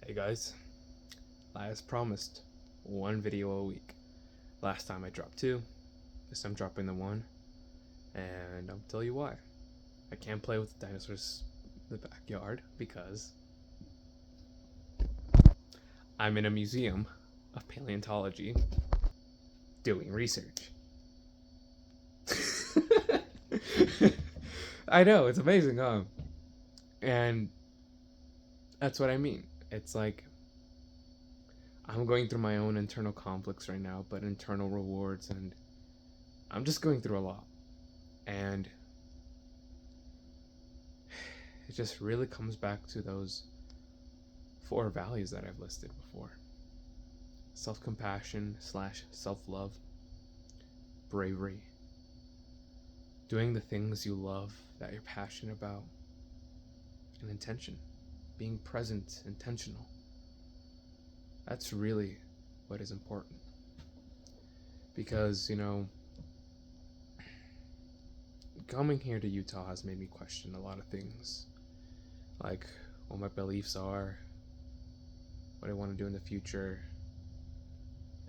Hey guys, as promised, one video a week. Last time I dropped two, this time I'm dropping the one, and I'll tell you why. I can't play with the dinosaurs in the backyard because I'm in a museum of paleontology doing research. I know, it's amazing, huh? And that's what I mean. It's like I'm going through my own internal conflicts right now, but internal rewards, and I'm just going through a lot. And it just really comes back to those four values that I've listed before: self-compassion / self-love, bravery, doing the things you love that you're passionate about, and intention, being present, intentional. That's really what is important. Because, coming here to Utah has made me question a lot of things. Like what my beliefs are, what I want to do in the future,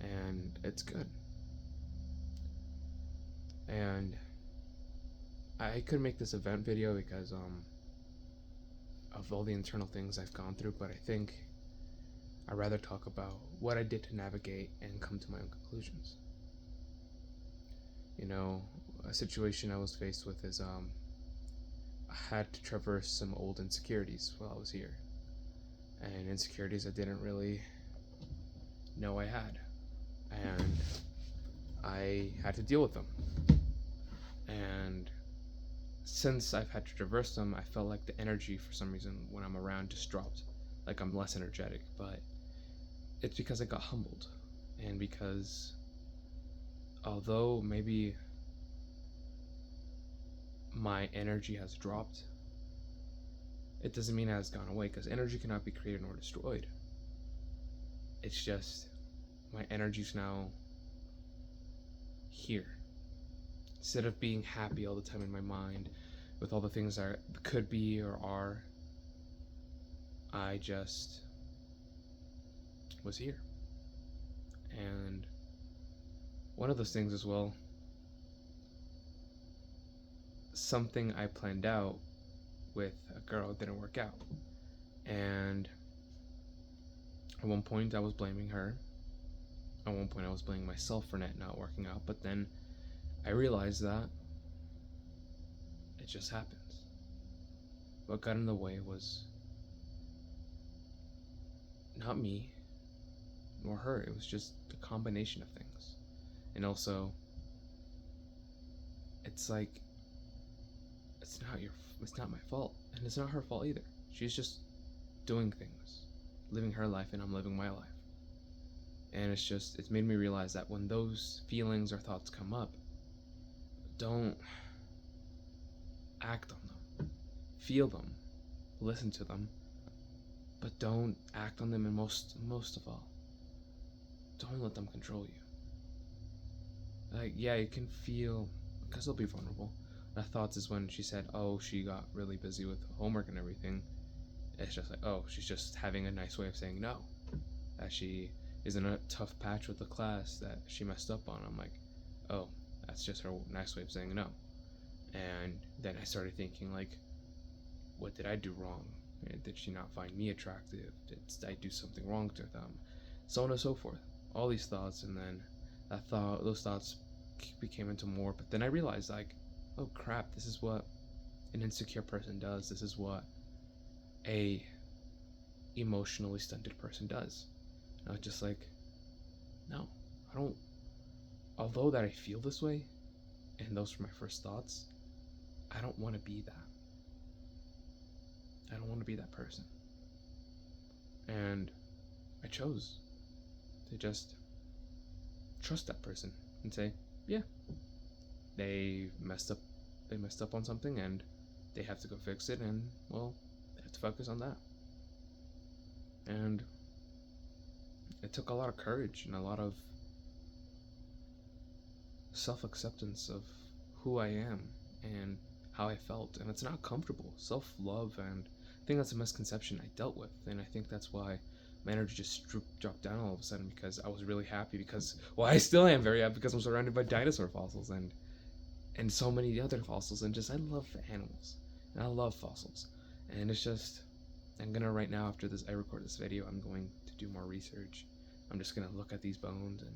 and it's good. And I could make this event video because of all the internal things I've gone through, but I think I'd rather talk about what I did to navigate and come to my own conclusions. A situation I was faced with is I had to traverse some old insecurities while I was here, and insecurities I didn't really know I had, and I had to deal with them. And since I've had to traverse them, I felt like the energy for some reason when I'm around just dropped. Like I'm less energetic, but it's because I got humbled, and because although maybe my energy has dropped, it doesn't mean it has gone away, because energy cannot be created nor destroyed. It's just my energy's now here. Instead of being happy all the time in my mind with all the things that could be or are, I just was here. And one of those things as well, something I planned out with a girl didn't work out. And at one point I was blaming her. At one point I was blaming myself for it not working out. But then I realized that it just happens. What got in the way was not me nor her. It was just a combination of things. And also, it's like it's not my fault, and it's not her fault either. She's just doing things, living her life, and I'm living my life. And it's made me realize that when those feelings or thoughts come up, don't act on them. Feel them, listen to them, but don't act on them, and most of all, don't let them control you. Like, yeah, you can feel, because they'll be vulnerable. My thoughts is when she said, oh, she got really busy with homework and everything. It's just like, oh, she's just having a nice way of saying no. That she is in a tough patch with the class that she messed up on. I'm like, oh, that's just her nice way of saying no. And then I started thinking, like, what did I do wrong? Did she not find me attractive? Did I do something wrong to them? So on and so forth. All these thoughts, and then those thoughts became into more. But then I realized, like, oh crap, this is what an insecure person does. This is what a emotionally stunted person does. And I was just like, no, I don't. Although that I feel this way, and those were my first thoughts, I don't want to be that. I don't want to be that person. And I chose to just trust that person and say, yeah, they messed up on something, and they have to go fix it, and well, they have to focus on that. And it took a lot of courage and a lot of self-acceptance of who I am and how I felt, and it's not comfortable. Self-love, and I think that's a misconception I dealt with, and I think that's why my energy just dropped down all of a sudden because I was really happy because, well, I still am very happy because I'm surrounded by dinosaur fossils and so many other fossils, and just I love animals and I love fossils, and it's just I'm gonna right now after this I record this video I'm going to do more research. I'm just gonna look at these bones and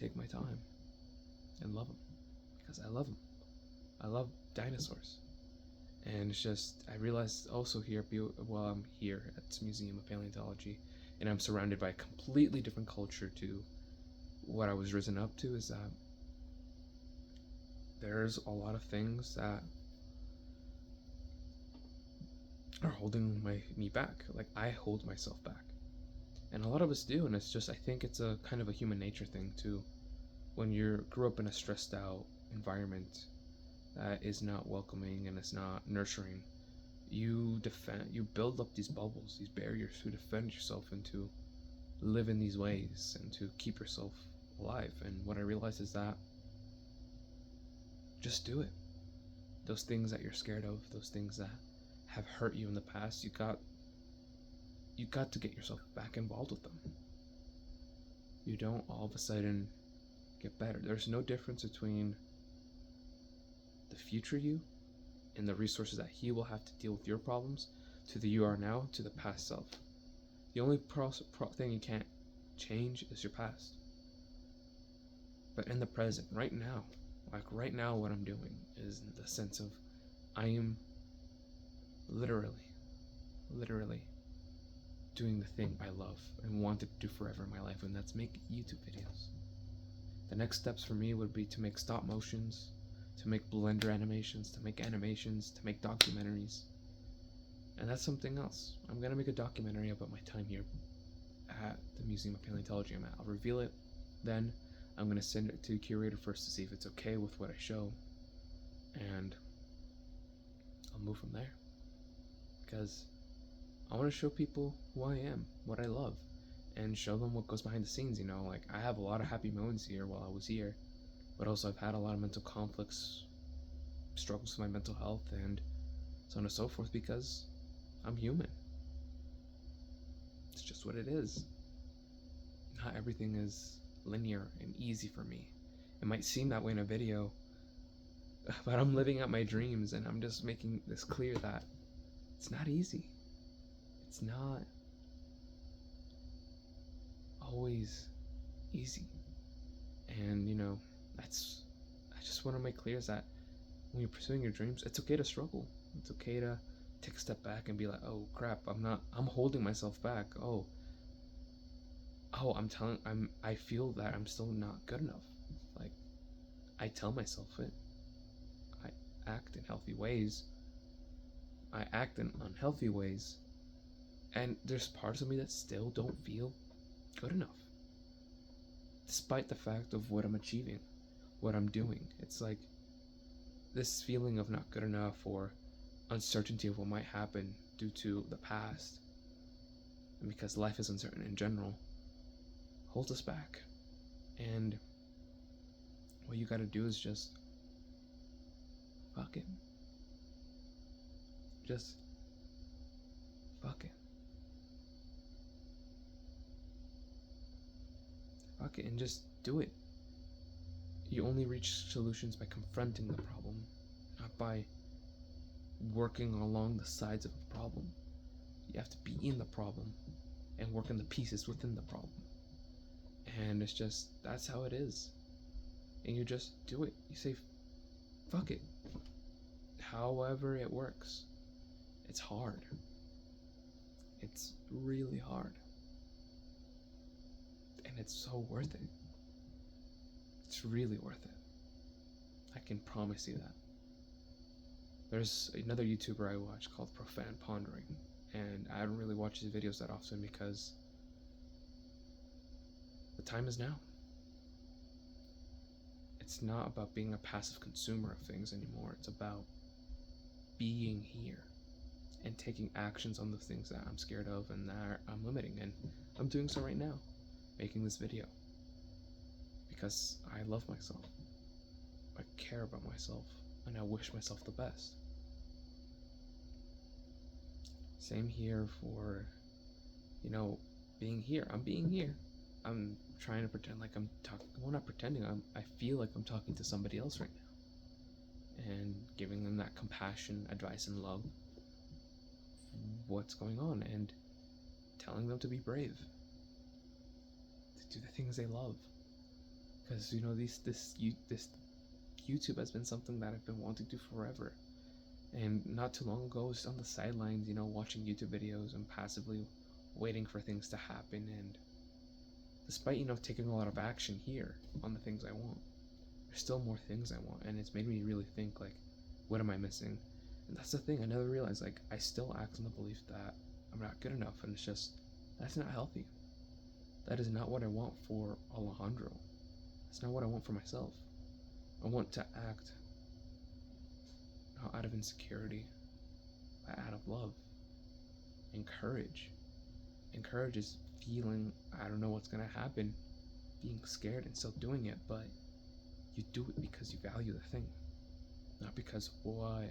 take my time and love them because I love them. I love dinosaurs. And it's just, I realized also here, while I'm here at the Museum of Paleontology, and I'm surrounded by a completely different culture to what I was risen up to, is that there's a lot of things that are holding me back. Like, I hold myself back. And a lot of us do, and it's just, I think it's a kind of a human nature thing too. When you grew up in a stressed out environment that is not welcoming and it's not nurturing, you build up these bubbles, these barriers to defend yourself and to live in these ways and to keep yourself alive. And what I realized is that just do it. Those things that you're scared of, those things that have hurt you in the past, you got to get yourself back involved with them. You don't all of a sudden get better. There's no difference between the future you and the resources that he will have to deal with your problems to the you are now to the past self. The only thing you can't change is your past. But in the present, right now, like right now, what I'm doing is the sense of I am literally doing the thing I love and wanted to do forever in my life, and that's make YouTube videos. The next steps for me would be to make stop motions, to make Blender animations, to make documentaries. And that's something else. I'm gonna make a documentary about my time here at the Museum of Paleontology I'm at. I'll reveal it then. I'm gonna send it to the curator first to see if it's okay with what I show, and I'll move from there. Because I want to show people who I am, what I love, and show them what goes behind the scenes. Like I have a lot of happy moments here while I was here, but also I've had a lot of mental conflicts, struggles with my mental health, and so on and so forth, because I'm human. It's just what it is. Not everything is linear and easy for me. It might seem that way in a video, but I'm living out my dreams, and I'm just making this clear that it's not easy. It's not always easy. And I just want to make clear is that when you're pursuing your dreams, it's okay to struggle. It's okay to take a step back and be like, oh crap, I'm holding myself back. I feel that I'm still not good enough. Like, I tell myself it. I act in healthy ways. I act in unhealthy ways. And there's parts of me that still don't feel good enough. Despite the fact of what I'm achieving, what I'm doing. It's like this feeling of not good enough or uncertainty of what might happen due to the past, and because life is uncertain in general, holds us back. And what you gotta do is just fuck it. Just fuck it. Fuck it and just do it. You only reach solutions by confronting the problem, not by working along the sides of a problem. You have to be in the problem and work on the pieces within the problem. And it's just, that's how it is. And you just do it. You say, fuck it. However it works. It's hard. It's really hard. And it's so worth it. It's really worth it. I can promise you that. There's another YouTuber I watch called Profound Pondering, and I don't really watch his videos that often because the time is now. It's not about being a passive consumer of things anymore. It's about being here and taking actions on the things that I'm scared of and that I'm limiting. And I'm doing so right now, making this video, because I love myself. I care about myself, and I wish myself the best. Same here for you know, being here. I'm being here. I'm trying to pretend like I'm talking. Well, not pretending. I feel like I'm talking to somebody else right now, and giving them that compassion, advice, and love. What's going on, and telling them to be brave, to do the things they love. Because you know, this YouTube has been something that I've been wanting to do forever. And not too long ago, I was on the sidelines, you know, watching YouTube videos and passively waiting for things to happen. And despite, you know, taking a lot of action here on the things I want, there's still more things I want. And it's made me really think, like, what am I missing? And that's the thing, I never realized, like, I still act on the belief that I'm not good enough. And it's just, that's not healthy. That is not what I want for Alejandro. That's not what I want for myself. I want to act not out of insecurity, but out of love and courage. And courage is feeling, I don't know what's going to happen, being scared and still doing it, but you do it because you value the thing, not because what.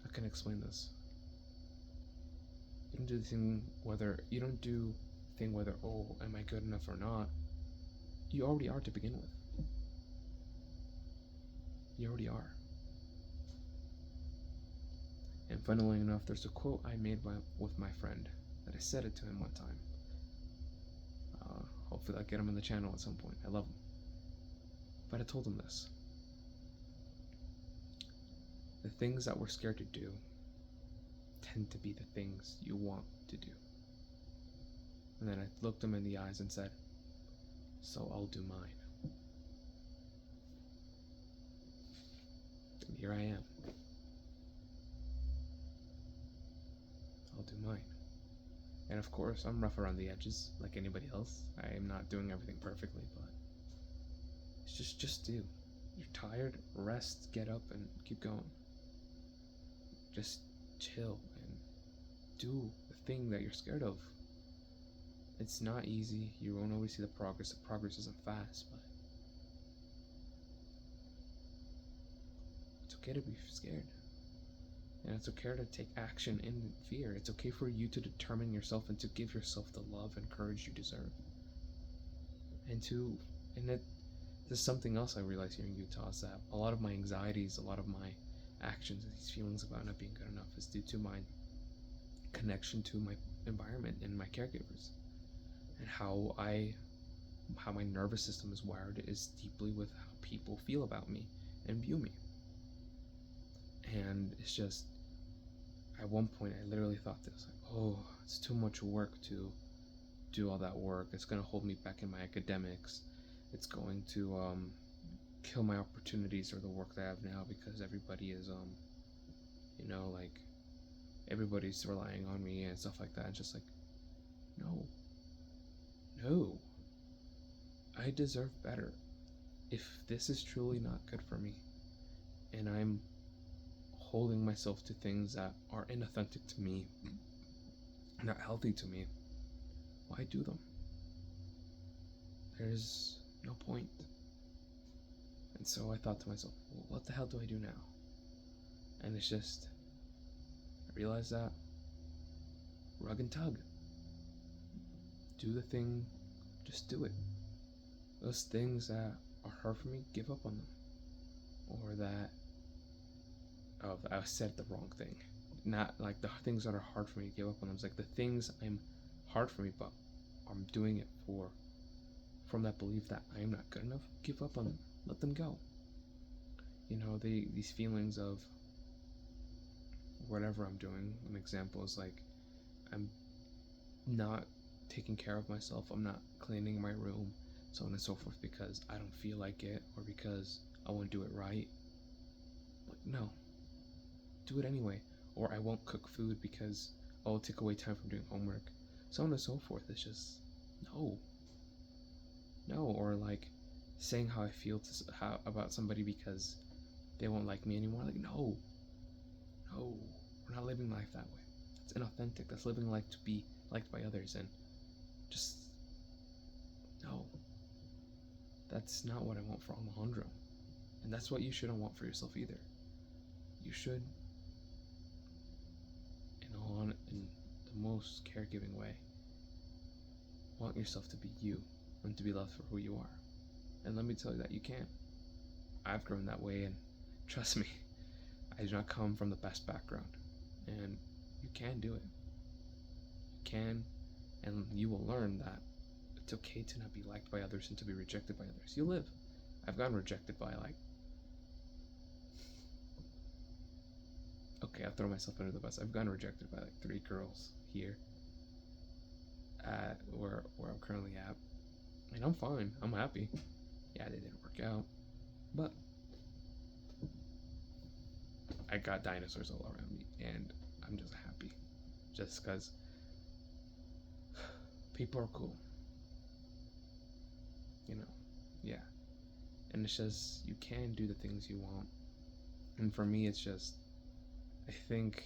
I can explain this. You don't do the thing whether, oh, am I good enough or not? You already are to begin with. You already are. And funnily enough, there's a quote I made with my friend that I said it to him one time. Hopefully I'll get him on the channel at some point. I love him. But I told him this. The things that we're scared to do tend to be the things you want to do. And then I looked him in the eyes and said, so I'll do mine. And here I am. I'll do mine. And of course, I'm rough around the edges, like anybody else. I am not doing everything perfectly, but it's just do. You're tired, rest, get up, and keep going. Just chill and do the thing that you're scared of. It's not easy. You won't always see the progress. The progress isn't fast, but it's okay to be scared. And it's okay to take action in fear. It's okay for you to determine yourself and to give yourself the love and courage you deserve. There's something else I realized here in Utah is that a lot of my anxieties, a lot of my actions, these feelings about not being good enough is due to my connection to my environment and my caregivers. And how my nervous system is wired is deeply with how people feel about me and view me. And it's just, at one point I literally thought this, like, oh, it's too much work to do all that work. It's going to hold me back in my academics. It's going to kill my opportunities or the work that I have now, because everybody is like, everybody's relying on me and stuff like that. It's just like, no, I deserve better. If this is truly not good for me, and I'm holding myself to things that are inauthentic to me, not healthy to me, why do them? There's no point. And so I thought to myself, well, what the hell do I do now? And it's just, I realized that rug and tug. Do the thing, just do it. Those things that are hard for me, give up on them. Or that, I said the wrong thing. Not like the things that are hard for me, give up on them. It's like the things I'm hard for me, but I'm doing it from that belief that I am not good enough, give up on them. Let them go. You know, these feelings of whatever I'm doing. An example is like, I'm not taking care of myself, I'm not cleaning my room, so on and so forth, because I don't feel like it, or because I won't do it right. Like, no, do it anyway. Or I won't cook food because I'll take away time from doing homework, so on and so forth. It's just, no. Or like saying how I feel about somebody because they won't like me anymore. Like, no, we're not living life that way. It's inauthentic. That's living life to be liked by others, and just, no. That's not what I want for Alejandro. And that's what you shouldn't want for yourself either. You should, in most caregiving way. Want yourself to be you and to be loved for who you are. And let me tell you that you can. I've grown that way, and trust me, I do not come from the best background. And you can do it. You can, and you will learn that it's okay to not be liked by others and to be rejected by others. You live. I've gotten rejected by okay, I'll throw myself under the bus. I've gotten rejected by 3 girls here at where I'm currently at. And I'm fine. I'm happy. Yeah, they didn't work out. But I got dinosaurs all around me, and I'm just happy. Just because people are cool. Yeah. And it's just, you can do the things you want. And for me, it's just, I think,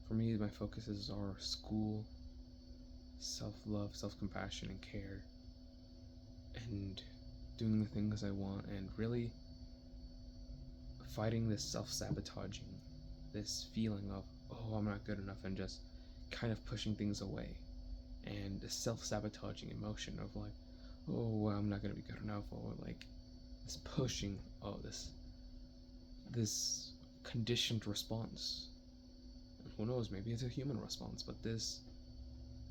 for me, my focuses are school, self-love, self-compassion, and care, and doing the things I want, and really fighting this self-sabotaging, this feeling of, oh, I'm not good enough, and just kind of pushing things away, and the self-sabotaging emotion of oh, well, I'm not gonna be good enough, or this pushing, oh, this conditioned response. And who knows, maybe it's a human response, but this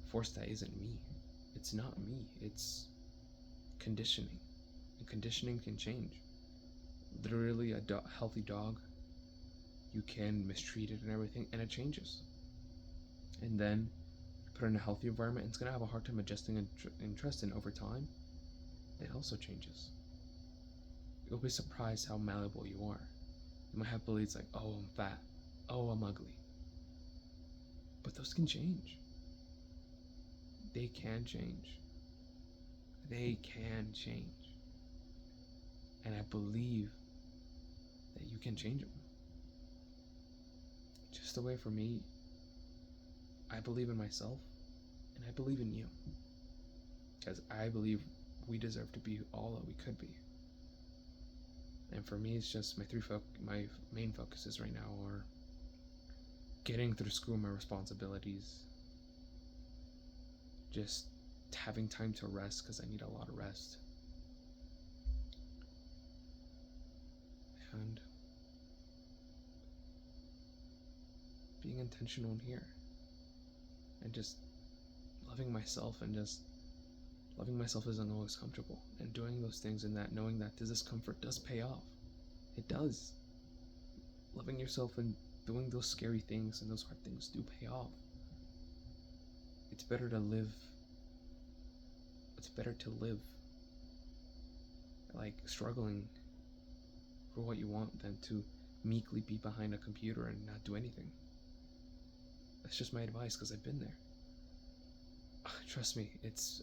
force that isn't me. It's not me. It's conditioning. And conditioning can change. Literally, a healthy dog, you can mistreat it and everything, and it changes. And then put it in a healthy environment, and it's gonna have a hard time adjusting and trusting over time. It also changes. You'll be surprised how malleable you are. You might have beliefs like, oh, I'm fat, oh, I'm ugly. But those can change. They can change. They can change. And I believe that you can change them. Just the way for me, I believe in myself, and I believe in you. Because I believe we deserve to be all that we could be. And for me, it's just my main focuses right now are getting through school, my responsibilities, just having time to rest because I need a lot of rest, and being intentional in here, and just loving myself, and just loving myself isn't always comfortable, and doing those things, and that knowing that the discomfort does pay off. It does. Loving yourself and doing those scary things and those hard things do pay off. It's better to live struggling for what you want than to meekly be behind a computer and not do anything. That's just my advice, because I've been there. Trust me,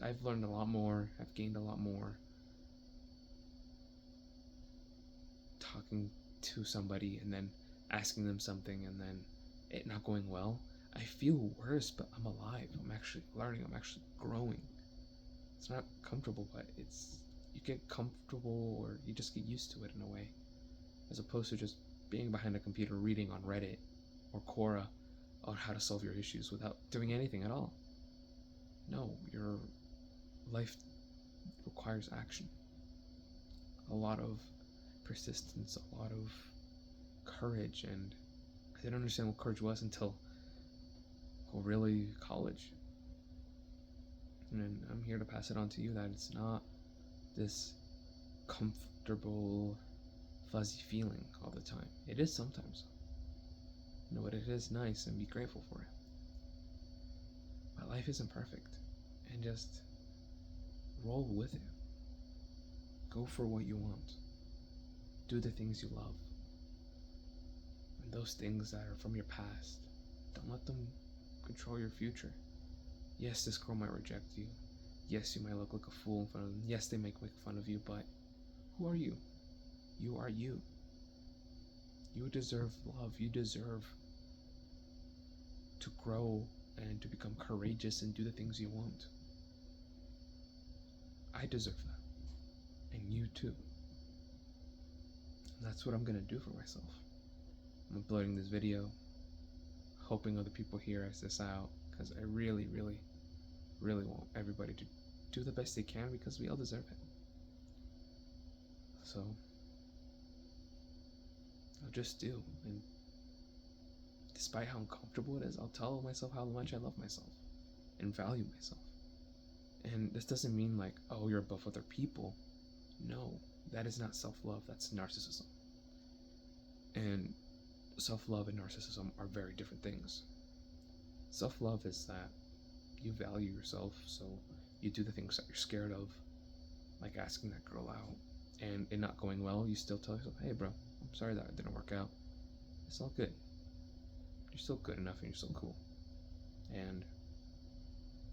I've learned a lot more, I've gained a lot more talking to somebody and then asking them something and then it not going well. I feel worse, but I'm alive. I'm actually learning, I'm actually growing. It's not comfortable, but you get comfortable, or you just get used to it in a way, as opposed to just being behind a computer reading on Reddit or Quora on how to solve your issues without doing anything at all. No, your life requires action. A lot of persistence, a lot of courage, and I didn't understand what courage was until really college. And I'm here to pass it on to you that it's not this comfortable, fuzzy feeling all the time. It is sometimes. You know, but it is nice, and be grateful for it. But life isn't perfect. And just roll with it. Go for what you want. Do the things you love. And those things that are from your past, don't let them control your future. Yes, this girl might reject you. Yes, you might look like a fool in front of them. Yes, they might make fun of you, but who are you? You are you. You deserve love. You deserve to grow and to become courageous and do the things you want. I deserve that. And you too. And that's what I'm gonna do for myself. I'm uploading this video. hoping other people hear us this out, because I really, really, really want everybody to do the best they can because we all deserve it. So I'll just do, and despite how uncomfortable it is, I'll tell myself how much I love myself and value myself. And this doesn't mean like, oh, you're above other people. No, that is not self-love, that's narcissism. And self-love and narcissism are very different things. Self-love is that you value yourself, so you do the things that you're scared of, like asking that girl out, and it not going well, you still tell yourself, hey bro, I'm sorry that it didn't work out. It's all good. You're still good enough and you're still cool. And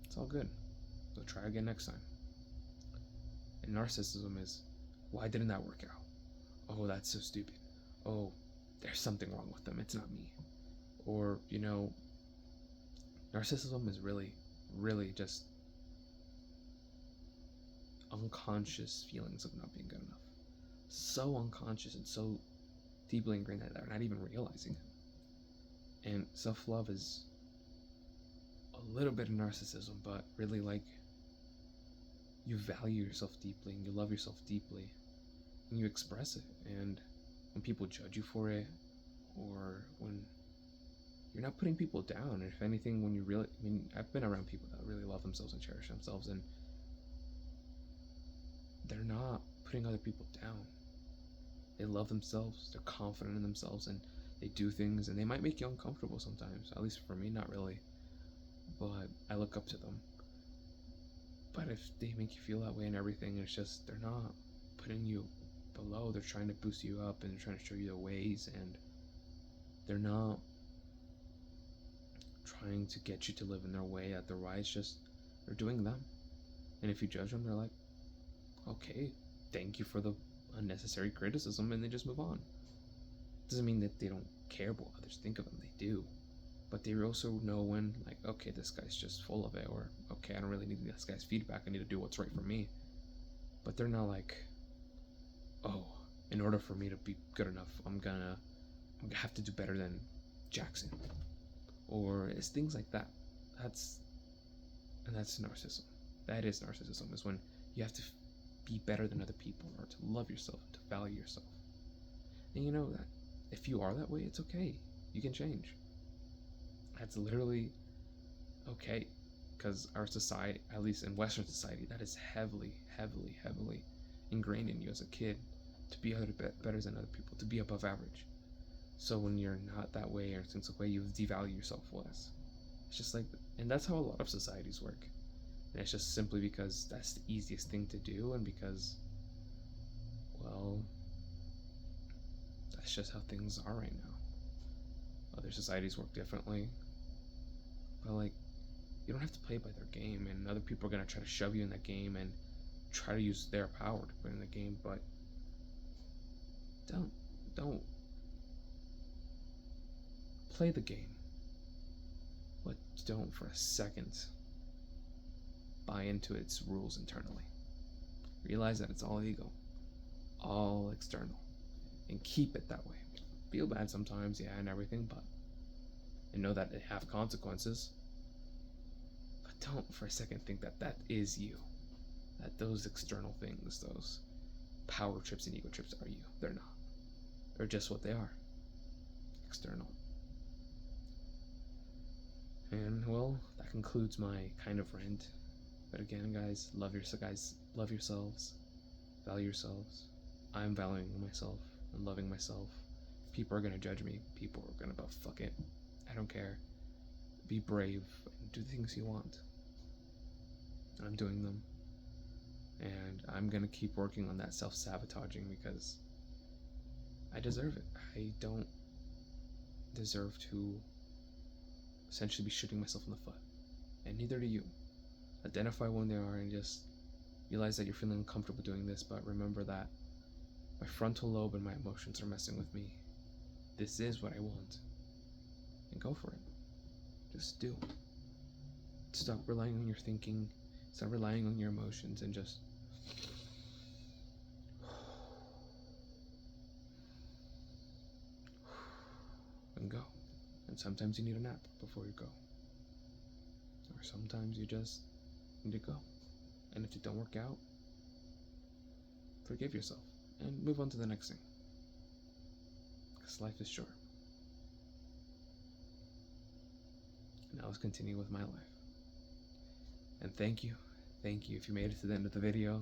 it's all good. So try again next time. And narcissism is, why didn't that work out? Oh, that's so stupid. Oh, there's something wrong with them. It's not me. Or, narcissism is really, really just unconscious feelings of not being good enough. So unconscious and so deeply ingrained that they're not even realizing it. And self-love is a little bit of narcissism, but really like you value yourself deeply and you love yourself deeply and you express it. And when people judge you for it, or when you're not putting people down, if anything, when you really, I've been around people that really love themselves and cherish themselves, and they're not putting other people down. They love themselves, they're confident in themselves, and they do things, and they might make you uncomfortable sometimes. At least for me, not really. But I look up to them. But if they make you feel that way and everything, it's just, they're not putting you below. They're trying to boost you up, and they're trying to show you the ways, and they're not trying to get you to live in their way at their right. It's just, they're doing them. And if you judge them, they're like, okay, thank you for the unnecessary criticism, and they just move on. Doesn't mean that they don't care what others think of them. They do. But they also know when, like, okay, this guy's just full of it, or okay, I don't really need this guy's feedback. I need to do what's right for me. But they're not like, oh, in order for me to be good enough, I'm gonna have to do better than Jackson. Or it's things like that. That's narcissism. That is narcissism, is when you have to be better than other people, or to love yourself, to value yourself. And you know that if you are that way, it's okay. You can change. That's literally okay, because our society, at least in Western society, that is heavily, heavily, heavily ingrained in you as a kid to be better than other people, to be above average. So when you're not that way, or things like way, you devalue yourself less. It's just like, and that's how a lot of societies work. And it's just simply because that's the easiest thing to do, and because, well, that's just how things are right now. Other societies work differently. But like, you don't have to play by their game, and other people are gonna try to shove you in that game and try to use their power to put in the game, but don't play the game. But don't for a second buy into its rules internally. Realize that it's all ego, all external, and keep it that way. Feel bad sometimes, yeah, and everything, and know that they have consequences. But don't for a second think that that is you. That those external things, those power trips and ego trips are you. They're not. They're just what they are. External. And well, that concludes my kind of rant. But again, guys, love yourselves, value yourselves. I'm valuing myself and loving myself. People are gonna judge me. People are gonna go, fuck it. I don't care. Be brave and do the things you want. I'm doing them. And I'm gonna keep working on that self-sabotaging, because I deserve it. I don't deserve to essentially be shooting myself in the foot. And neither do you. Identify when they are, and just realize that you're feeling uncomfortable doing this, but remember that my frontal lobe and my emotions are messing with me. This is what I want. And go for it. Just do. Stop relying on your thinking. Stop relying on your emotions, and just and go. And sometimes you need a nap before you go. Or sometimes you just need to go. And if it don't work out, forgive yourself and move on to the next thing. Because life is short. Now let's continue with my life. And thank you if you made it to the end of the video.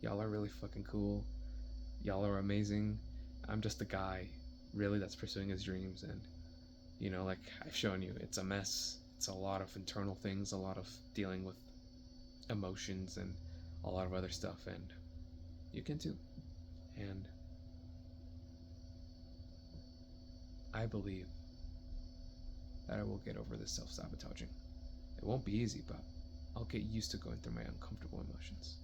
Y'all are really fucking cool. Y'all are amazing. I'm just a guy, really, that's pursuing his dreams. And, you know, like I've shown you, it's a mess. It's a lot of internal things, a lot of dealing with emotions and a lot of other stuff. And you can too. And I believe that I will get over this self-sabotaging. It won't be easy, but I'll get used to going through my uncomfortable emotions.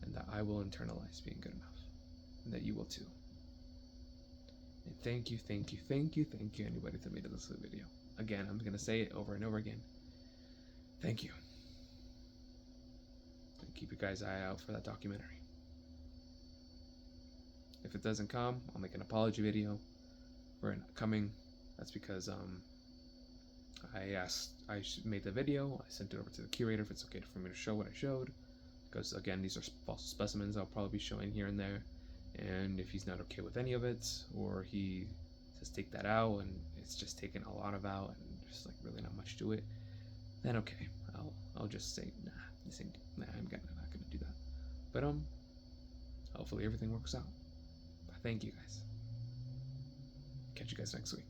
And that I will internalize being good enough. And that you will too. And thank you, anybody that made it this video. Again, I'm going to say it over and over again. Thank you. And keep your guys' eye out for that documentary. If it doesn't come, I'll make an apology video for it not coming. That's because I made the video, I sent it over to the curator if it's okay for me to show what I showed. Because again, these are fossil specimens I'll probably be showing here and there. And if he's not okay with any of it, or he says take that out and it's just taken a lot of out and there's like really not much to it, then okay, I'll just say nah, I'm not gonna do that. But hopefully everything works out. But thank you guys. Catch you guys next week.